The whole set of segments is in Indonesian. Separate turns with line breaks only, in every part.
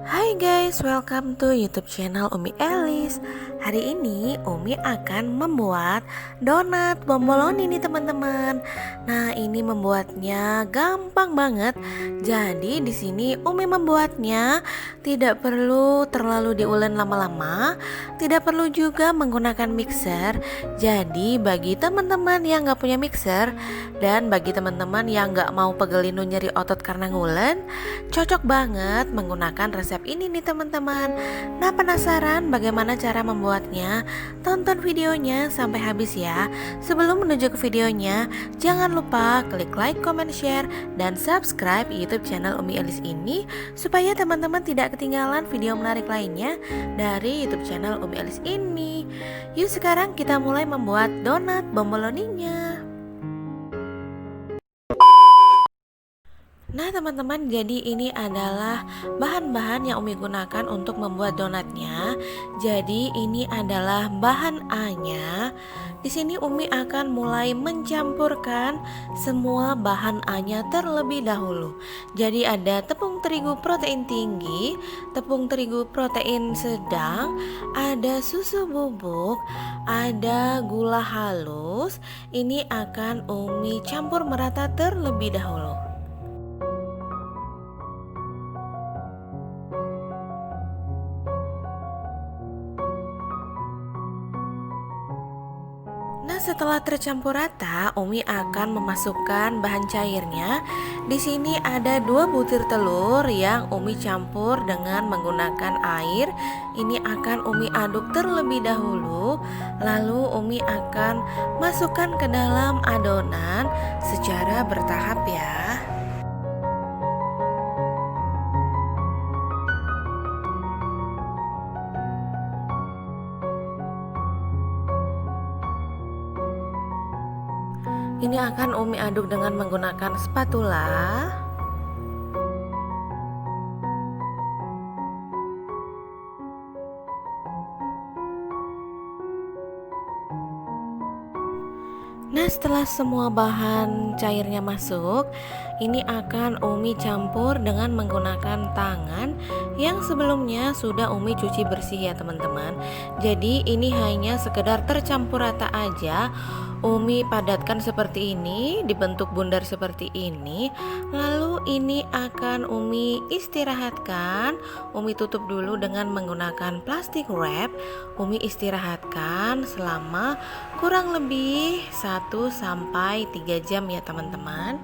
Hai guys, welcome to YouTube channel Umi Elis. Hari ini Umi akan membuat donat bomboloni nih teman-teman. Nah, ini membuatnya gampang banget. Jadi di sini Umi membuatnya tidak perlu terlalu diulen lama-lama, tidak perlu juga menggunakan mixer. Jadi bagi teman-teman yang nggak punya mixer dan bagi teman-teman yang nggak mau pegelinu nyeri otot karena ngulen, cocok banget menggunakan resep ini nih teman-teman. Nah, penasaran bagaimana cara membuatnya? Tonton videonya sampai habis ya. Sebelum menuju ke videonya, jangan lupa klik like, comment, share, dan subscribe YouTube channel Umi Elis ini supaya teman-teman tidak ketinggalan video menarik lainnya dari YouTube channel Umi Elis ini. Yuk sekarang kita mulai membuat donat bomboloninya. Nah teman-teman, jadi ini adalah bahan-bahan yang Umi gunakan untuk membuat donatnya. Jadi ini adalah bahan A-nya. Di sini Umi akan mulai mencampurkan semua bahan A-nya terlebih dahulu. Jadi ada tepung terigu protein tinggi, tepung terigu protein sedang, ada susu bubuk, ada gula halus. Ini akan Umi campur merata terlebih dahulu. Nah, setelah tercampur rata, Umi akan memasukkan bahan cairnya. Di sini ada 2 butir telur yang Umi campur dengan menggunakan air. Ini akan Umi aduk terlebih dahulu. Lalu Umi akan masukkan ke dalam adonan secara bertahap ya. Ini akan Umi aduk dengan menggunakan spatula. Nah, setelah semua bahan cairnya masuk, ini akan Umi campur dengan menggunakan tangan yang sebelumnya sudah Umi cuci bersih ya teman-teman. Jadi ini hanya sekedar tercampur rata aja. Umi padatkan seperti ini, dibentuk bundar seperti ini. Lalu ini akan Umi istirahatkan. Umi tutup dulu dengan menggunakan plastik wrap. Umi istirahatkan selama kurang lebih 1 sampai 3 jam ya teman-teman.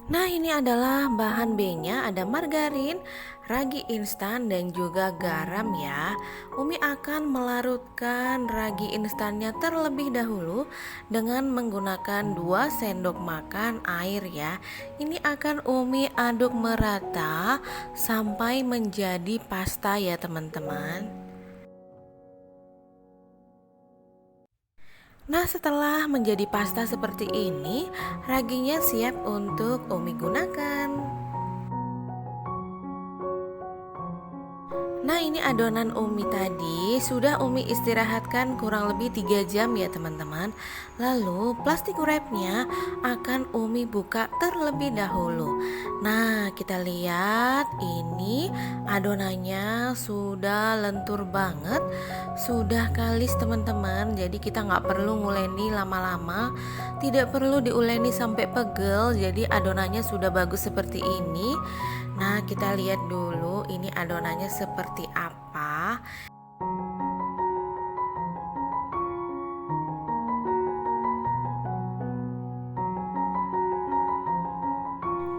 Nah, ini adalah bahan B-nya, ada margarin, ragi instan, dan juga garam ya. Umi akan melarutkan ragi instannya terlebih dahulu dengan menggunakan 2 sendok makan air ya. Ini akan Umi aduk merata sampai menjadi pasta ya teman-teman. Nah, setelah menjadi pasta seperti ini, raginya siap untuk Umi gunakan. Nah, ini adonan Umi tadi sudah Umi istirahatkan kurang lebih 3 jam ya teman-teman. Lalu plastik wrapnya akan Umi buka terlebih dahulu. Nah, kita lihat ini adonannya sudah lentur banget, sudah kalis teman-teman. Jadi kita nggak perlu nguleni lama-lama, tidak perlu diuleni sampai pegel. Jadi adonannya sudah bagus seperti ini. Nah, kita lihat dulu ini adonannya seperti apa.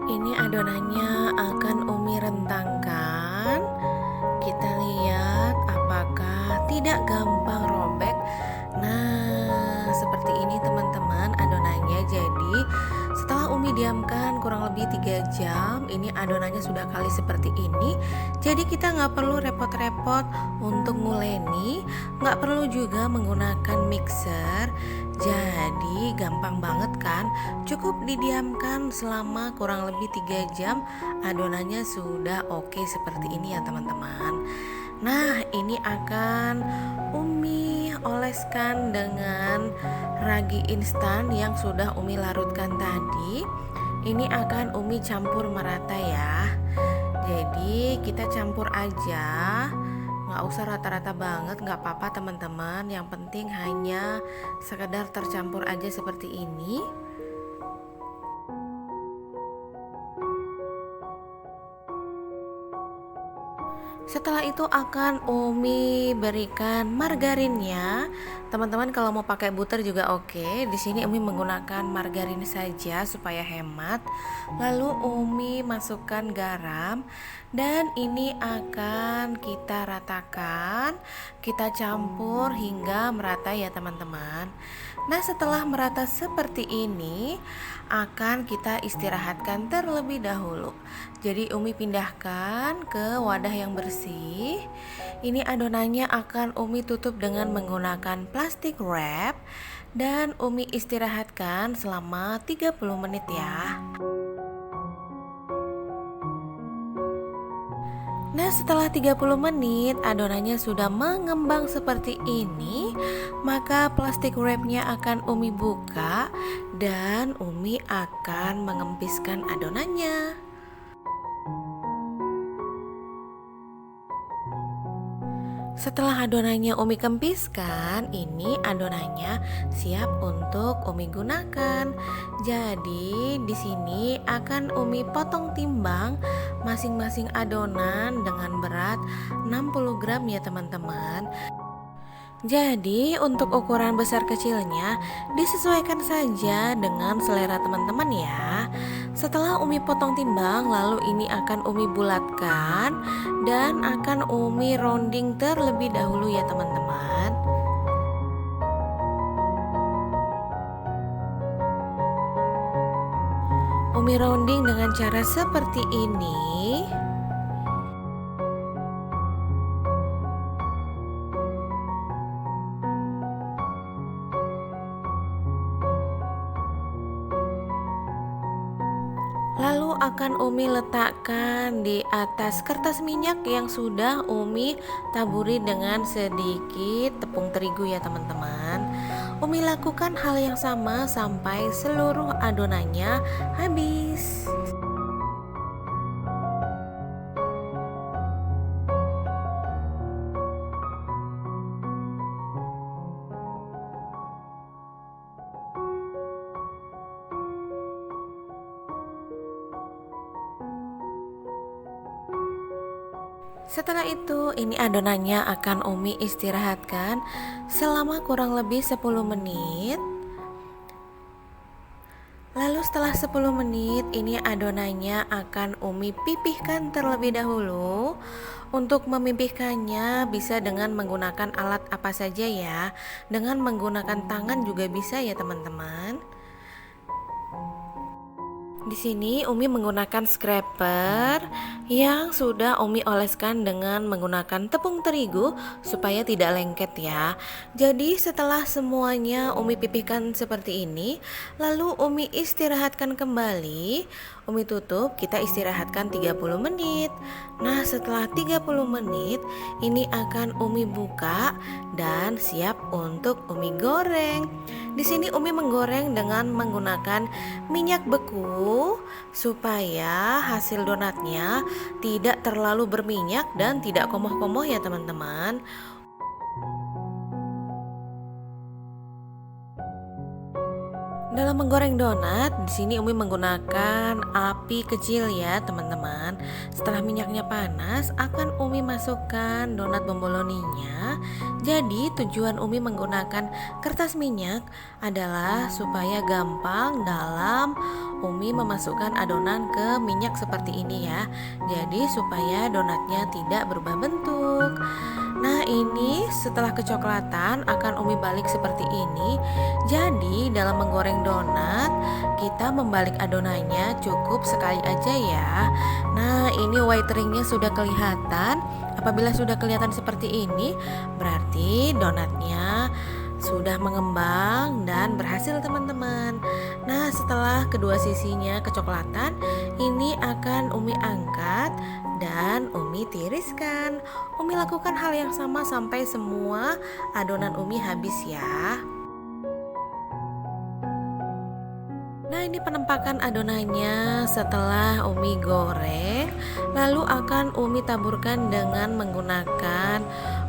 Ini adonannya akan Umi rentangkan. Kita lihat apakah tidak gampang robek. Nah, seperti ini teman-teman adonannya. Jadi setelah Umi diamkan kurang lebih 3 jam, ini adonannya sudah kali seperti ini. Jadi kita nggak perlu repot-repot untuk nguleni, nggak perlu juga menggunakan mixer. Jadi gampang banget kan? Cukup didiamkan selama kurang lebih 3 jam, adonannya sudah oke seperti ini ya teman-teman. Nah, ini akan Umi oleskan dengan ragi instan yang sudah Umi larutkan tadi, ini akan Umi campur merata ya. Jadi kita campur aja, nggak usah rata-rata banget, nggak apa-apa teman-teman. Yang penting hanya sekedar tercampur aja seperti ini. Setelah itu akan Umi berikan margarinnya. Teman-teman kalau mau pakai butter juga oke. Di sini Umi menggunakan margarin saja supaya hemat. Lalu Umi masukkan garam dan ini akan kita ratakan. Kita campur hingga merata ya teman-teman. Nah, setelah merata seperti ini, akan kita istirahatkan terlebih dahulu. Jadi Umi pindahkan ke wadah yang bersih. Ini adonannya akan Umi tutup dengan menggunakan plastik wrap dan Umi istirahatkan selama 30 menit ya. Nah, setelah 30 menit adonannya sudah mengembang seperti ini, maka plastik wrapnya akan Umi buka dan Umi akan mengempiskan adonannya. Setelah adonannya Umi kempiskan, ini adonannya siap untuk Umi gunakan. Jadi di sini akan Umi potong timbang masing-masing adonan dengan berat 60 gram ya teman-teman. Jadi untuk ukuran besar kecilnya disesuaikan saja dengan selera teman-teman ya. Setelah Umi potong timbang, lalu ini akan Umi bulatkan dan akan Umi rounding terlebih dahulu ya teman-teman. Umi rounding dengan cara seperti ini. Lalu akan Umi letakkan di atas kertas minyak yang sudah Umi taburi dengan sedikit tepung terigu ya teman-teman. Umi lakukan hal yang sama sampai seluruh adonannya habis. Setelah itu ini adonannya akan Umi istirahatkan selama kurang lebih 10 menit. Lalu setelah 10 menit ini adonannya akan Umi pipihkan terlebih dahulu. Untuk memipihkannya bisa dengan menggunakan alat apa saja ya. Dengan menggunakan tangan juga bisa ya teman-teman. Di sini Umi menggunakan scraper yang sudah Umi oleskan dengan menggunakan tepung terigu supaya tidak lengket ya. Jadi setelah semuanya Umi pipihkan seperti ini, lalu Umi istirahatkan kembali. Umi tutup, kita istirahatkan 30 menit. Nah, setelah 30 menit ini akan Umi buka dan siap untuk Umi goreng. Di sini Umi menggoreng dengan menggunakan minyak beku supaya hasil donatnya tidak terlalu berminyak dan tidak komoh-komoh ya teman-teman. Dalam menggoreng donat, di sini Umi menggunakan api kecil ya teman-teman. Setelah minyaknya panas, akan Umi masukkan donat bomboloninya. Jadi tujuan Umi menggunakan kertas minyak adalah supaya gampang dalam Umi memasukkan adonan ke minyak seperti ini ya. Jadi supaya donatnya tidak berubah bentuk. Nah, ini setelah kecoklatan akan Umi balik seperti ini. Jadi dalam menggoreng donat kita membalik adonannya cukup sekali aja ya. Nah, ini white ringnya sudah kelihatan. Apabila sudah kelihatan seperti ini, berarti donatnya sudah mengembang dan berhasil teman-teman. Nah, setelah kedua sisinya kecoklatan, ini akan Umi angkat dan Umi tiriskan. Umi lakukan hal yang sama sampai semua adonan Umi habis ya. Nah, ini penempakan adonannya setelah Umi goreng, lalu akan Umi taburkan dengan menggunakan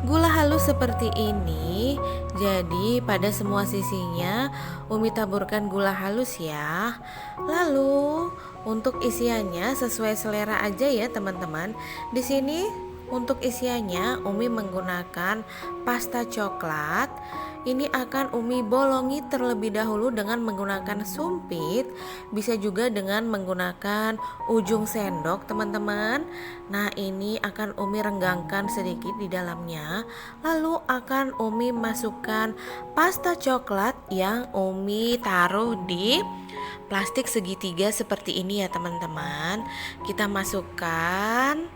gula halus seperti ini. Jadi pada semua sisinya Umi taburkan gula halus ya. Lalu untuk isiannya sesuai selera aja ya teman-teman. Di sini untuk isiannya Umi menggunakan pasta coklat. Ini akan Umi bolongi terlebih dahulu dengan menggunakan sumpit, bisa juga dengan menggunakan ujung sendok teman-teman. Nah, ini akan Umi renggangkan sedikit di dalamnya. Lalu akan Umi masukkan pasta coklat yang Umi taruh di plastik segitiga seperti ini ya teman-teman. Kita masukkan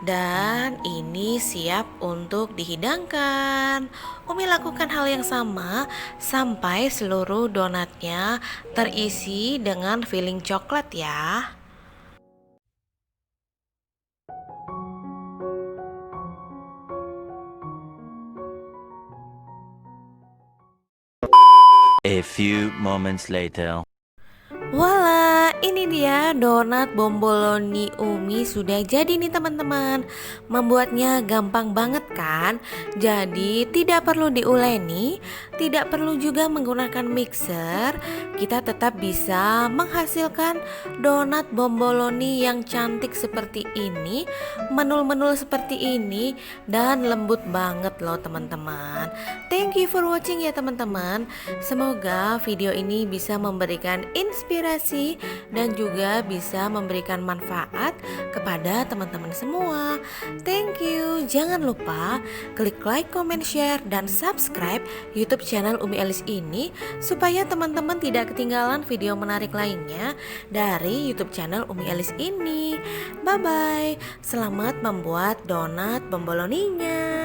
dan ini siap untuk dihidangkan. Umi lakukan hal yang sama sampai seluruh donatnya terisi dengan filling coklat ya.
A few moments later.
Voila, ini dia donat bomboloni Umi sudah jadi nih teman-teman. Membuatnya gampang banget kan? Jadi tidak perlu diuleni, tidak perlu juga menggunakan mixer. Kita tetap bisa menghasilkan donat bomboloni yang cantik seperti ini, menul-menul seperti ini, dan lembut banget loh teman-teman. Thank you for watching ya teman-teman. Semoga video ini bisa memberikan inspirasi dan juga bisa memberikan manfaat kepada teman-teman semua. Thank you. Jangan lupa klik like, comment, share, dan subscribe YouTube channel Umi Elis ini supaya teman-teman tidak ketinggalan video menarik lainnya dari YouTube channel Umi Elis ini. Bye bye. Selamat membuat donat bomboloninya.